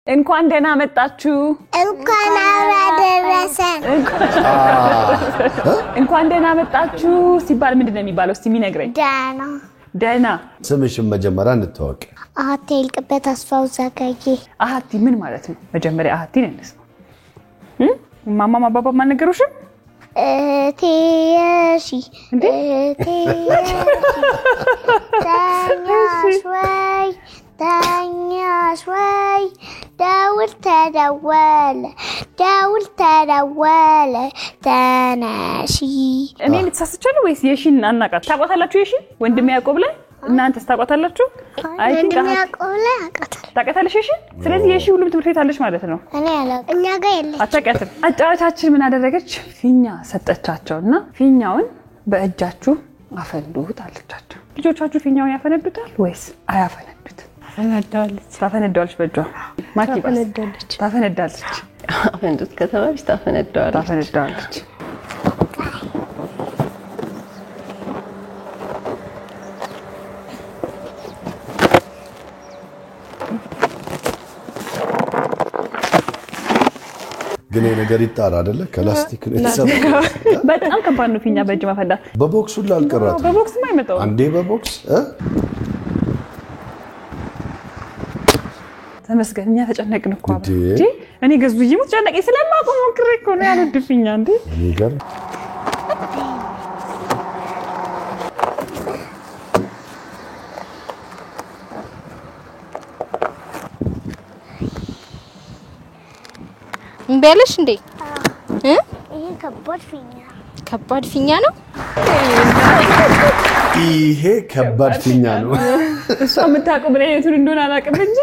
እንኳን ደህና መጣችሁ እንኳን አደረሰን እንኳን ደህና መጣችሁ ሲባል ምንድነው የሚባለው እስቲ ሚነግረኝ ደህና ስምሽን መጀመሪያ እንተዋወቅ አሃቲ ልቅበት አስፋው ዘጋዬ አሃቲ ምን ማለት ነው መጀመሪያ አሃቲ ነንስ ማማ ባባ ማን ነገሩሽም ቴሺ ዳኛሽ ወይ ደውል ተደወለ ተነሺ እኔ ልትሳስቻለሁ ወይስ የሺን አናቃት ታቋታላችሁ የሺ ወንድም ያዕቆብ ላይ እናንተ ታቋታላችሁ አይ ቲንክ ያዕቆብ ላይ አቃታል ታቋታለሽ የሺ ስለዚህ የሺ ሁሉም ትምህርት ቤት አለሽ ማለት ነው እኔ አላውቅም እኛ ጋር የለም አጫቀተን አጫዋቻችን ምን አደረገች ፊኛ ሰጠቻቸውና ፊኛውን በእጃችሁ አፈንዱት አለቻቸው ልጆቻችሁ ፊኛውን ያፈነዱታል ወይስ አያፈነዱት ታፈነዳለች በእጇ ማኪ ታፈነዳለች አፈንዱት ከተባለች ታፈነዳለች ግን ነገር ይጣራ አይደለ ከላስቲክ ነው የተሰራው በጣም ከባድ ነው ፊኛ በእጅ ማፈንዳት በቦክሱ ላልቀራት በቦክስ ማይመጣው አንዴ በቦክስ ተመስገንኛ ተጨነቅን እኮ እንዴ እኔ ገዙዬ ሙጨነቀኝ ስለማቆም ሞክሬ እኮ ነው ያልድፍኛ እንዴ ይገር እንበለሽ እንዴ ይሄ ከባድ ፊኛ ነው ይሄ ከባድ ፊኛ ነው እሷ የምታውቀው ምን አይነቱን እንደሆነ አላውቅም እንጂ